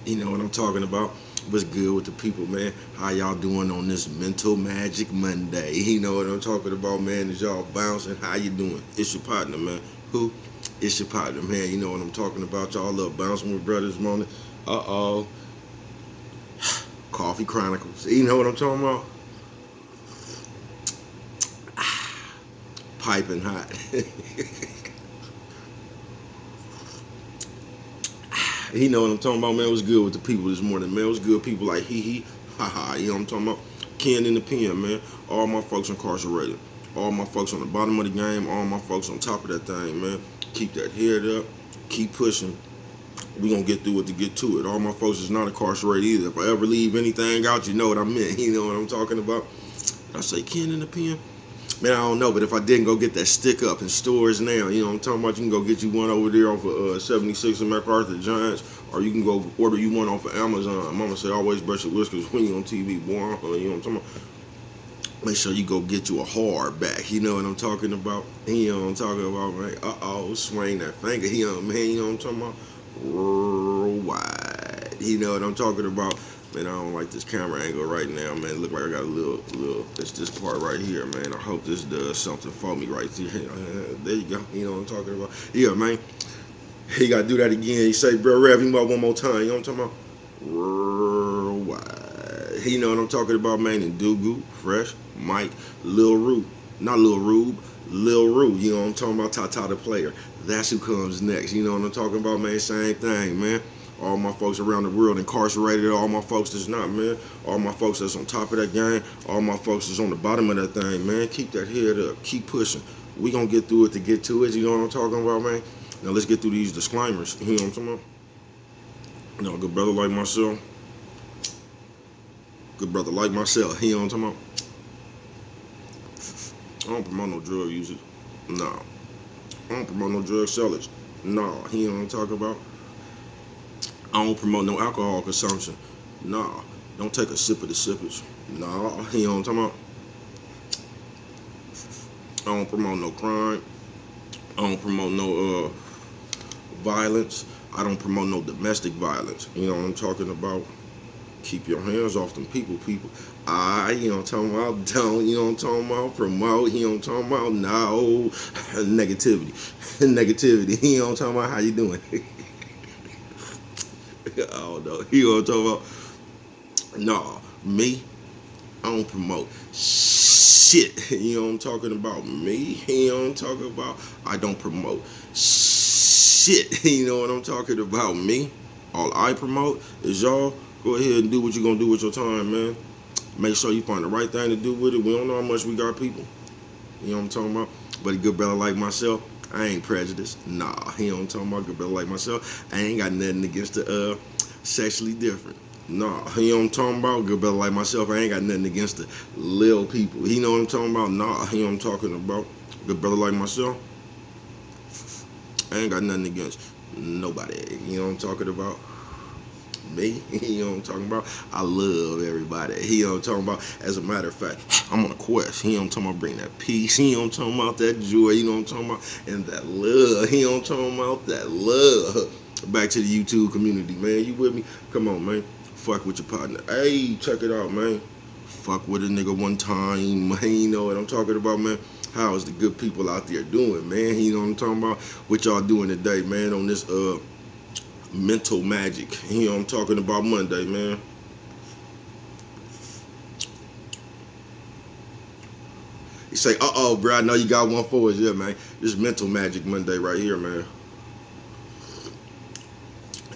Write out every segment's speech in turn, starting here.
You know what I'm talking about? What's good with the people, man? How y'all doing on this Mental Magic Monday? You know what I'm talking about, man? Is y'all bouncing? How you doing? It's your partner, man. Who? It's your partner, man. You know what I'm talking about? Y'all love bouncing with brothers morning. Uh-oh. Coffee Chronicles. You know what I'm talking about? Piping hot. He know what I'm talking about, man. What's good with the people this morning, man? What's good, people like hee, ha ha. You know what I'm talking about? Ken in the pen, man. All my folks incarcerated. All my folks on the bottom of the game. All my folks on top of that thing, man. Keep that head up. Keep pushing. We gonna get through it to get to it. All my folks is not incarcerated either. If I ever leave anything out, you know what I meant. You know what I'm talking about? Did I say Ken in the pen? Man, I don't know, but if I didn't go get that stick up in stores now, you know what I'm talking about? You can go get you one over there off of 76 and MacArthur Giants, or you can go order you one off of Amazon. Mama say always brush your whiskers when you on TV, boy. You know what I'm talking about? Make sure you go get you a hardback. You know what I'm talking about? You know what I'm talking about, man? Uh-oh, swing that finger. You know, man, you know what I'm talking about? Worldwide. You know what I'm talking about? Man, I don't like this camera angle right now, man. Look like I got a little, it's this part right here, man. I hope this does something for me right there. There you go. You know what I'm talking about? Yeah, man. He got to do that again. He say, bro, rev him up one more time. You know what I'm talking about? Worldwide. You know what I'm talking about, man? And Dugu, Fresh, Mike, Lil Rube. Not Lil Rube, Lil Rube. You know what I'm talking about? Tata the player. That's who comes next. You know what I'm talking about, man? Same thing, man. All my folks around the world incarcerated, all my folks that's not, man. All my folks that's on top of that game, all my folks that's on the bottom of that thing, man. Keep that head up, keep pushing. We gonna get through it to get to it, you know what I'm talking about, man? Now let's get through these disclaimers, you know what I'm talking about? You know, a good brother like myself, you know what I'm talking about? I don't promote no drug users, no. I don't promote no drug sellers, no. You know what I'm talking about? I don't promote no alcohol consumption. Nah. Don't take a sip of the sippage. Nah. You know what I'm talking about? I don't promote no crime. I don't promote no violence. I don't promote no domestic violence. You know what I'm talking about? Keep your hands off them people. You know what I'm talking about? Don't, you know what I'm talking about? Promote, you know what I'm talking about? No. Negativity. Negativity. You know what I'm talking about? How you doing? I don't know. You know what I'm talking about? No, me, I don't promote shit. You know what I'm talking about? Me, you know what I'm talking about? I don't promote shit. You know what I'm talking about? Me. All I promote is y'all go ahead and do what you're gonna do with your time, man. Make sure you find the right thing to do with it. We don't know how much we got people. You know what I'm talking about? But a good brother like myself, I ain't prejudiced. Nah, you know what I'm talking about? Good brother like myself, I ain't got nothing against the sexually different. Nah, you know what I'm talking about? Good brother like myself, I ain't got nothing against the little people. You know what I'm talking about? Nah, you know what I'm talking about? Good brother like myself, I ain't got nothing against nobody. You know what I'm talking about? Me, you know what I'm talking about? I love everybody. You know what I'm talking about? As a matter of fact, I'm on a quest. You know what I'm talking about? Bring that peace. You know what I'm talking about? That joy. You know what I'm talking about? And that love. You know what I'm talking about? That love. Back to the YouTube community, man. You with me? Come on, man. Fuck with your partner. Hey, check it out, man. Fuck with a nigga one time, man. You know what I'm talking about, man? How is the good people out there doing, man? You know what I'm talking about? What y'all doing today, man, on this mental magic? You know what I'm talking about Monday, man. You say, uh-oh, bro, I know you got one for us. Yeah, man. This mental magic Monday right here, man.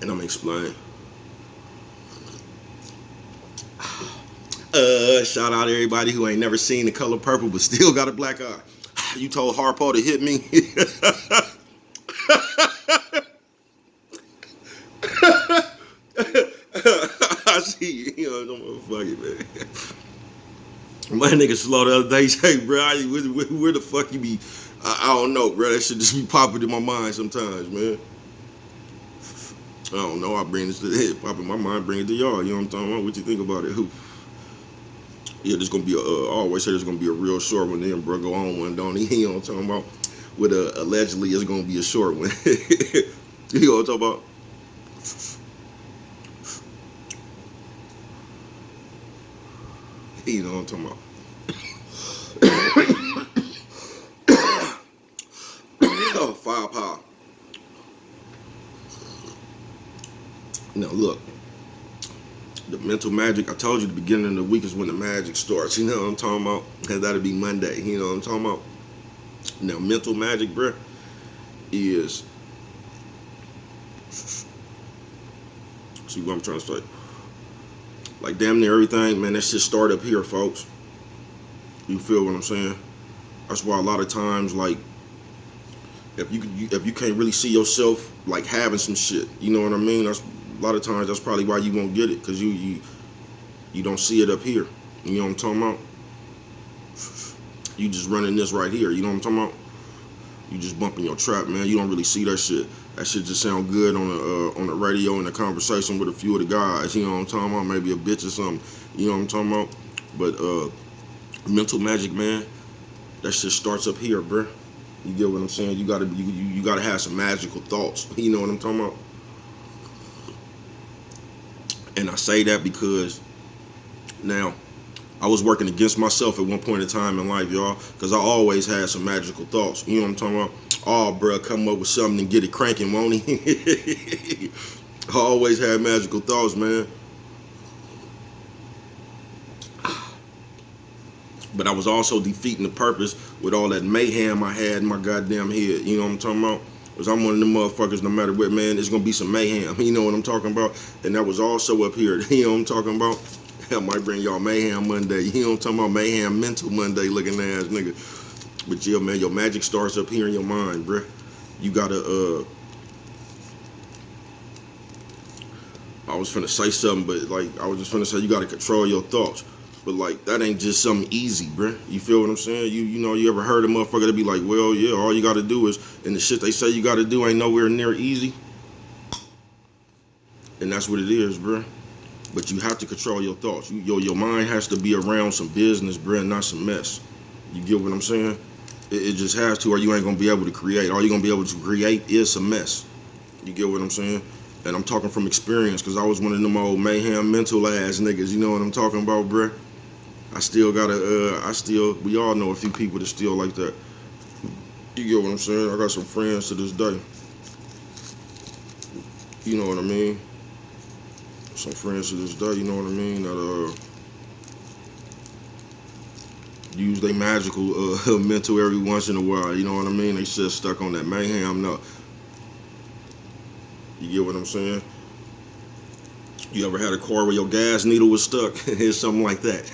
And I'm explaining. Shout out to everybody who ain't never seen The Color Purple but still got a black eye. You told Harpo to hit me. I see you know, don't motherfucker, man. My nigga slow the other day. He say, bro, where the fuck you be? I don't know, bro. That shit just be popping in my mind sometimes, man. I don't know. I bring this to the head, pop in my mind, bring it to y'all. You know what I'm talking about? What you think about it? Who? Yeah, there's gonna be I always say there's gonna be a real short one. Then bro go on one, don't he? You know what I'm talking about? With allegedly it's gonna be a short one. You know what I'm talking about? You know what I'm talking about? Oh, firepower. Now look, the mental magic. I told you the beginning of the week is when the magic starts. You know what I'm talking about? And that'll be Monday. You know what I'm talking about? Now mental magic, bruh, is see what I'm trying to say. Like damn near everything, man. That shit start up here, folks. You feel what I'm saying? That's why a lot of times, like, if you can't really see yourself like having some shit, you know what I mean? That's a lot of times that's probably why you won't get it, cause you don't see it up here. You know what I'm talking about? You just running this right here. You know what I'm talking about? You just bumping your trap, man. You don't really see that shit. That shit just sound good on the radio in a conversation with a few of the guys. You know what I'm talking about? Maybe a bitch or something. You know what I'm talking about? But mental magic, man. That shit starts up here, bruh. You get what I'm saying? You gotta have some magical thoughts. You know what I'm talking about? And I say that because now I was working against myself at one point in time in life, y'all, because I always had some magical thoughts. You know what I'm talking about? Oh, bruh, come up with something and get it cranking, won't he? I always had magical thoughts, man. But I was also defeating the purpose with all that mayhem I had in my goddamn head. You know what I'm talking about? Because I'm one of them motherfuckers, no matter what, man, there's going to be some mayhem. You know what I'm talking about? And that was also up here. You know what I'm talking about? I might bring y'all Mayhem Monday. You know what I'm talking about? Mayhem Mental Monday looking ass nigga. But yeah, man, your magic starts up here in your mind, bruh. You gotta, I was finna say something, but like, I was just finna say you gotta control your thoughts. But like, that ain't just something easy, bruh. You feel what I'm saying? You know, you ever heard a motherfucker that be like, well, yeah, all you gotta do is, and the shit they say you gotta do ain't nowhere near easy. And that's what it is, bruh. But you have to control your thoughts. Your mind has to be around some business, bruh, not some mess. You get what I'm saying? It just has to, or you ain't gonna be able to create. All you're gonna be able to create is some mess. You get what I'm saying? And I'm talking from experience, because I was one of them old mayhem mental ass niggas. You know what I'm talking about, bruh? I still gotta, we all know a few people that still like that. You get what I'm saying? I got some friends to this day. You know what I mean? Some friends to this day, you know what I mean? That, use they magical mental every once in a while. You know what I mean? They just stuck on that mayhem. No, you get what I'm saying? You ever had a car where your gas needle was stuck? It's something like that.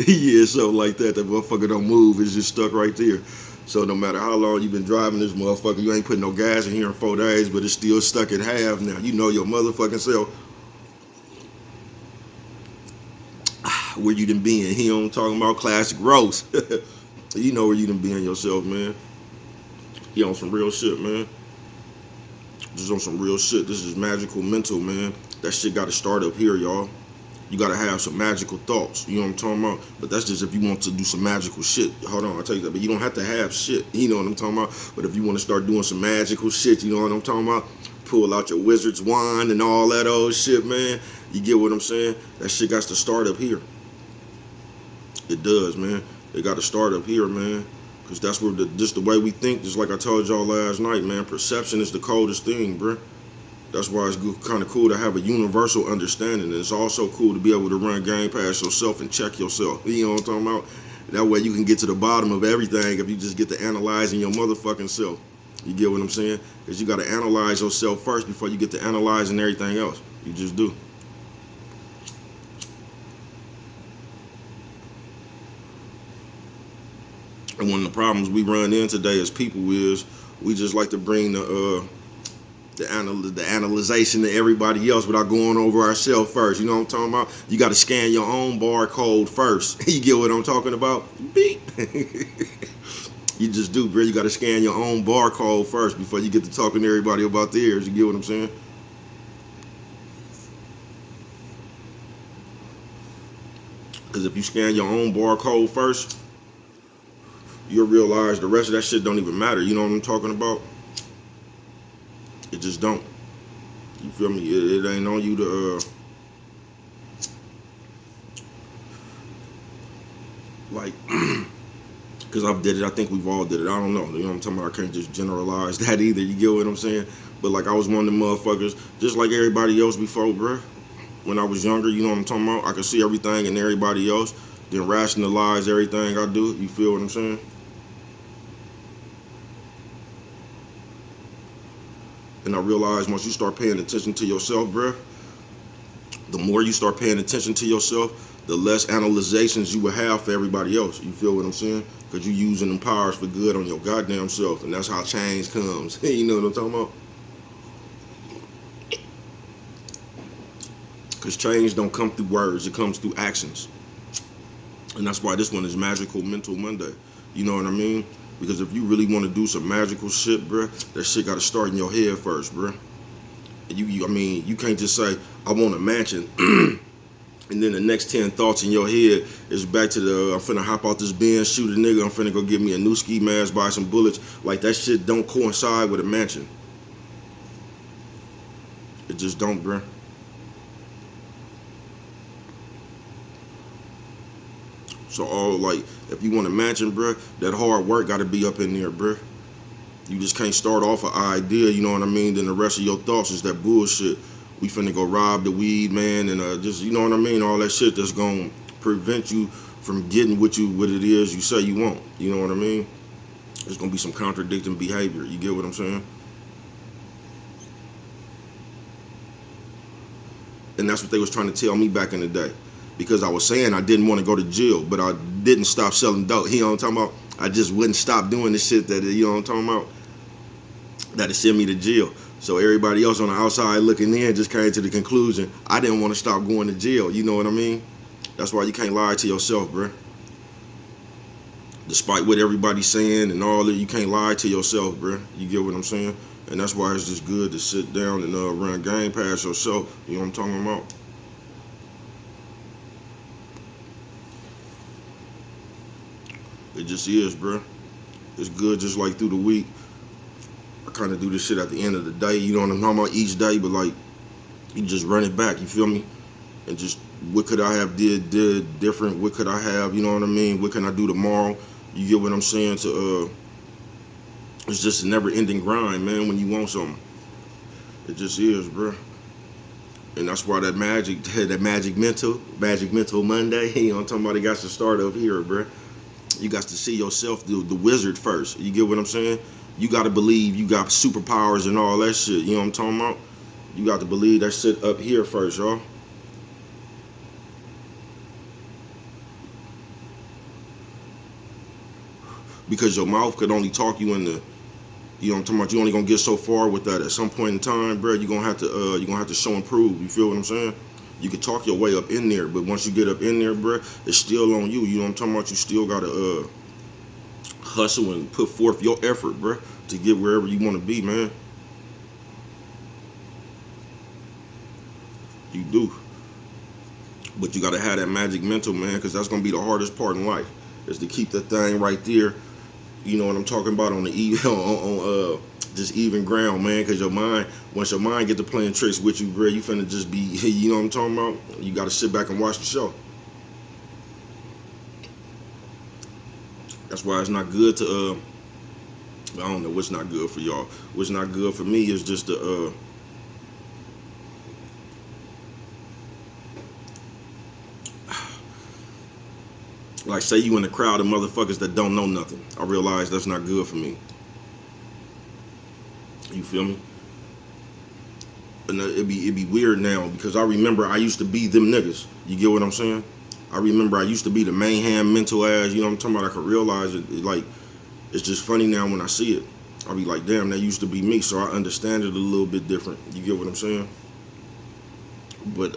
Yeah, something like that. That motherfucker don't move. It's just stuck right there. So no matter how long you've been driving this motherfucker, you ain't putting no gas in here in 4 days, but it's still stuck in half now. You know your motherfucking self where you done been. You know what I'm talking about? Classic roast. You know where you done been yourself, man. You on some real shit, man. Just on some real shit. This is magical mental, man. That shit gotta start up here, y'all. You gotta have some magical thoughts. You know what I'm talking about? But that's just if you want to do some magical shit. Hold on, I'll tell you that. But you don't have to have shit. You know what I'm talking about? But if you want to start doing some magical shit, you know what I'm talking about? Pull out your wizard's wand and all that old shit, man. You get what I'm saying? That shit got to start up here. It does, man. It got to start up here, man. Because that's where just the way we think, just like I told y'all last night, man. Perception is the coldest thing, bruh. That's why it's kind of cool to have a universal understanding. And it's also cool to be able to run game past yourself and check yourself. You know what I'm talking about? That way you can get to the bottom of everything if you just get to analyzing your motherfucking self. You get what I'm saying? Because you got to analyze yourself first before you get to analyzing everything else. You just do. And one of the problems we run in today as people is we just like to bring the analyzation to everybody else without going over ourselves first. You know what I'm talking about? You got to scan your own barcode first. You get what I'm talking about? Beep. You just do, bro. You got to scan your own barcode first before you get to talking to everybody about theirs. You get what I'm saying? Because if you scan your own barcode first, you'll realize the rest of that shit don't even matter. You know what I'm talking about? It just don't. You feel me? It ain't on you to like, because I've did it. I think we've all did it. I don't know. You know what I'm talking about? I can't just generalize that either. You get what I'm saying? But like, I was one of them motherfuckers, just like everybody else before, bruh. When I was younger, you know what I'm talking about? I could see everything in everybody else, then rationalize everything I do. You feel what I'm saying? And I realized once you start paying attention to yourself, bruh, the more you start paying attention to yourself, the less analyzations you will have for everybody else. You feel what I'm saying? Because you using them powers for good on your goddamn self, and that's how change comes. You know what I'm talking about? Because change don't come through words, it comes through actions. And that's why this one is Magical Mental Monday. You know what I mean? Because if you really want to do some magical shit, bruh, that shit got to start in your head first, bruh. I mean, you can't just say, I want a mansion, and then the next 10 thoughts in your head is back to the, I'm finna hop out this Benz, shoot a nigga, I'm finna go get me a new ski mask, buy some bullets. Like, that shit don't coincide with a mansion. It just don't, bruh. So all, like, if you want a mansion, bruh, that hard work gotta be up in there, bruh. You just can't start off an idea, you know what I mean? Then the rest of your thoughts is that bullshit. We finna go rob the weed man and just, you know what I mean? All that shit that's gonna prevent you from getting what it is you say you want. You know what I mean? There's gonna be some contradicting behavior. You get what I'm saying? And that's what they was trying to tell me back in the day. Because I was saying I didn't want to go to jail, but I didn't stop selling dope. You know what I'm talking about? I just wouldn't stop doing the shit that, you know what I'm talking about? That'd send me to jail. So everybody else on the outside looking in just came to the conclusion I didn't want to stop going to jail. You know what I mean? That's why you can't lie to yourself, bruh. Despite what everybody's saying and all that, you can't lie to yourself, bruh. You get what I'm saying? And that's why it's just good to sit down and run game past yourself. You know what I'm talking about? It just is, bruh. It's good just like through the week. I kind of do this shit at the end of the day. You know what I'm talking about? Each day, but like, you just run it back. You feel me? And just what could I have did different? What could I have? You know what I mean? What can I do tomorrow? You get what I'm saying? It's just a never-ending grind, man. When you want something, it just is, bro. And that's why that magic mental Monday. You know what I'm talking about? It got to start up here, bro. You got to see yourself the wizard first. You get what I'm saying? You got to believe you got superpowers and all that shit. You know what I'm talking about? You got to believe that shit up here first, y'all. Because your mouth could only talk you into, you know what I'm talking about? You only gonna get so far with that. At some point in time, bro, you're gonna have to show and prove. You feel what I'm saying? You can talk your way up in there, but once you get up in there, bro, it's still on you. You know what I'm talking about? You still gotta hustle and put forth your effort, bro, to get wherever you want to be, man. You do. But you gotta have that magic mental, man, because that's gonna be the hardest part in life, is to keep that thing right there. You know what I'm talking about, on the on just even ground, man. Because your mind, once your mind get to playing tricks with you, bro, you finna just be, you know what I'm talking about. You gotta sit back and watch the show. That's why it's not good to I don't know what's not good for y'all. What's not good for me is just to like, say you in a crowd of motherfuckers that don't know nothing. I realize that's not good for me. You feel me? And it'd be weird now, because I remember I used to be them niggas. You get what I'm saying? I remember I used to be the main hand mental ass. You know what I'm talking about? I could realize it. Like, it's just funny now when I see it. I'll be like, damn, that used to be me. So I understand it a little bit different. You get what I'm saying? But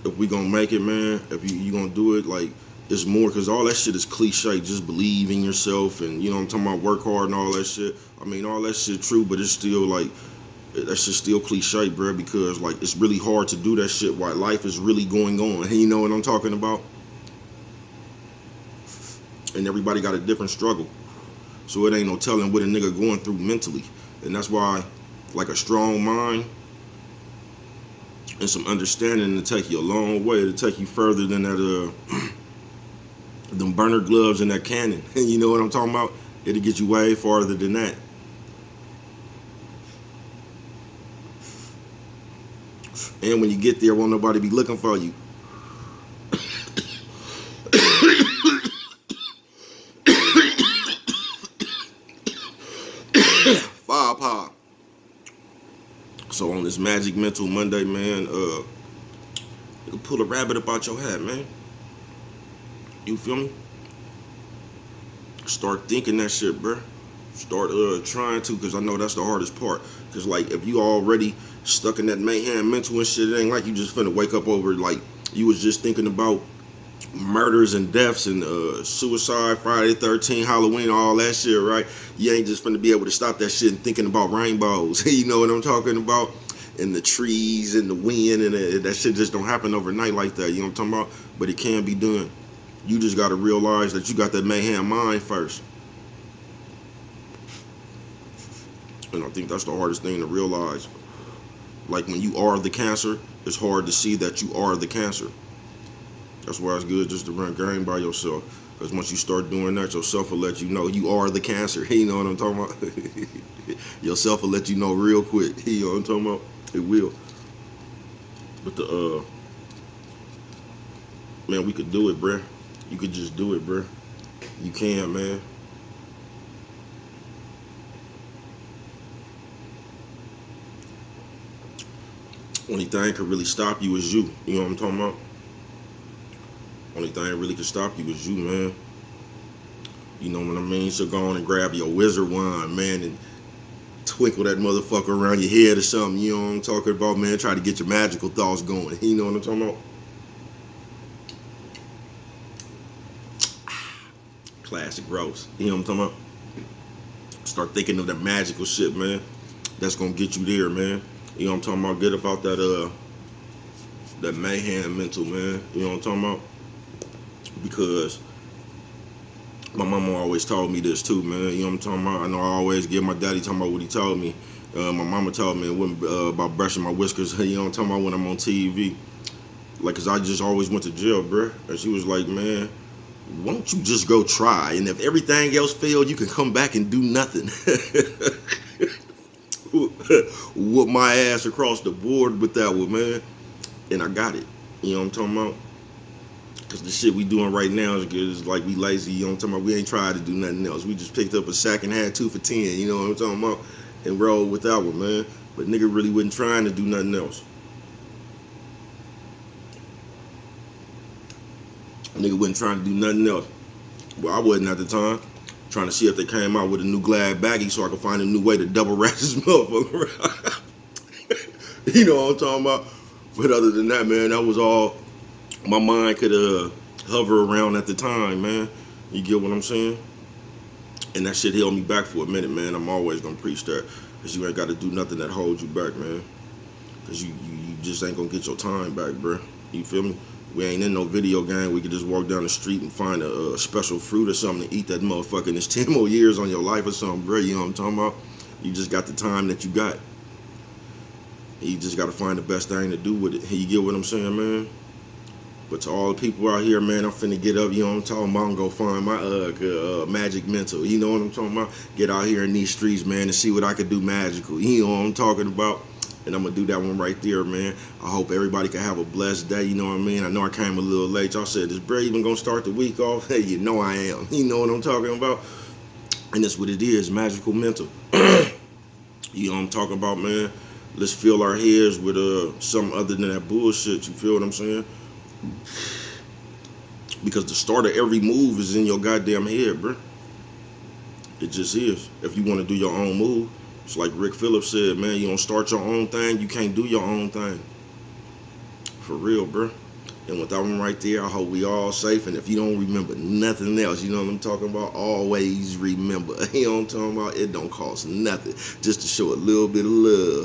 if we gonna make it, man, if you gonna do it, like, it's more, because all that shit is cliche. Just believe in yourself, and, you know what I'm talking about, work hard and all that shit. I mean, all that shit true, but it's still like, that shit's still cliche, bro, because like, it's really hard to do that shit while life is really going on. You know what I'm talking about? And everybody got a different struggle, so it ain't no telling what a nigga going through mentally. And that's why, like, a strong mind and some understanding to take you a long way, to take you further than that them burner gloves and that cannon. You know what I'm talking about? It'll get you way farther than that. And when you get there, won't nobody be looking for you. Firepower. So on this Magic Mental Monday, man, you can pull a rabbit up out your hat, man. You feel me? Start thinking that shit, bruh. Start trying to, because I know that's the hardest part. Because, like, if you already stuck in that mayhem mental and shit, it ain't like you just finna wake up over, like, you was just thinking about murders and deaths and suicide, Friday 13, Halloween, all that shit, right? You ain't just finna be able to stop that shit and thinking about rainbows. You know what I'm talking about? And the trees and the wind, and that shit just don't happen overnight like that. You know what I'm talking about? But it can be done. You just gotta realize that you got that mayhem mind first. And I think that's the hardest thing to realize. Like, when you are the cancer, it's hard to see that you are the cancer. That's why it's good just to run game by yourself. Because once you start doing that, yourself will let you know you are the cancer. You know what I'm talking about? Yourself will let you know real quick. You know what I'm talking about? It will. But man, we could do it, bruh. You could just do it, bruh. You can, man. Only thing could really stop you is you. You know what I'm talking about? Only thing that really could stop you is you, man. You know what I mean? So go on and grab your wizard wand, man, and twinkle that motherfucker around your head or something. You know what I'm talking about, man? Try to get your magical thoughts going. You know what I'm talking about? Classic roast. You know what I'm talking about? Start thinking of that magical shit, man. That's gonna get you there, man. You know what I'm talking about? Get about that mayhem mental, man. You know what I'm talking about? Because my mama always told me this too, man. You know what I'm talking about? I know I always give my daddy talking about what he told me. My mama told me about brushing my whiskers. You know what I'm talking about? When I'm on TV. Like, cause I just always went to jail, bruh. And she was like, man, why don't you just go try? And if everything else failed, you can come back and do nothing. Whoop my ass across the board with that one, man. And I got it. You know what I'm talking about? Because the shit we doing right now is good. It's like we lazy. You know what I'm talking about? We ain't tried to do nothing else. We just picked up a sack and had 2 for 10. You know what I'm talking about? And rolled with that one, man. But nigga really wasn't trying to do nothing else. Nigga wasn't trying to do nothing else. Well, I wasn't at the time. Trying to see if they came out with a new Glad baggie so I could find a new way to double wrap this motherfucker. You know what I'm talking about? But other than that, man, that was all my mind could hover around at the time, man. You get what I'm saying? And that shit held me back for a minute, man. I'm always gonna preach that. Because you ain't got to do nothing that holds you back, man. Because you just ain't gonna get your time back, bro. You feel me? We ain't in no video game. We could just walk down the street and find a special fruit or something to eat that motherfucker. And it's 10 more years on your life or something, bro. You know what I'm talking about? You just got the time that you got. You just got to find the best thing to do with it. You get what I'm saying, man? But to all the people out here, man, I'm finna get up, you know what I'm talking about, and go find my magic mental. You know what I'm talking about? Get out here in these streets, man, and see what I can do magical. You know what I'm talking about? And I'm gonna do that one right there, man. I hope everybody can have a blessed day, you know what I mean? I know I came a little late. Y'all said, is Bray even gonna start the week off? Hey, you know I am. You know what I'm talking about? And that's what it is, magical mental. You know what I'm talking about, man? Let's fill our heads with something other than that bullshit, you feel what I'm saying? Because the start of every move is in your goddamn head, bro. It just is. If you want to do your own move, it's like Rick Phillips said, man, you don't start your own thing, you can't do your own thing. For real, bro. And with that one right there, I hope we all safe. And if you don't remember nothing else, you know what I'm talking about? Always remember. You know what I'm talking about? It don't cost nothing just to show a little bit of love.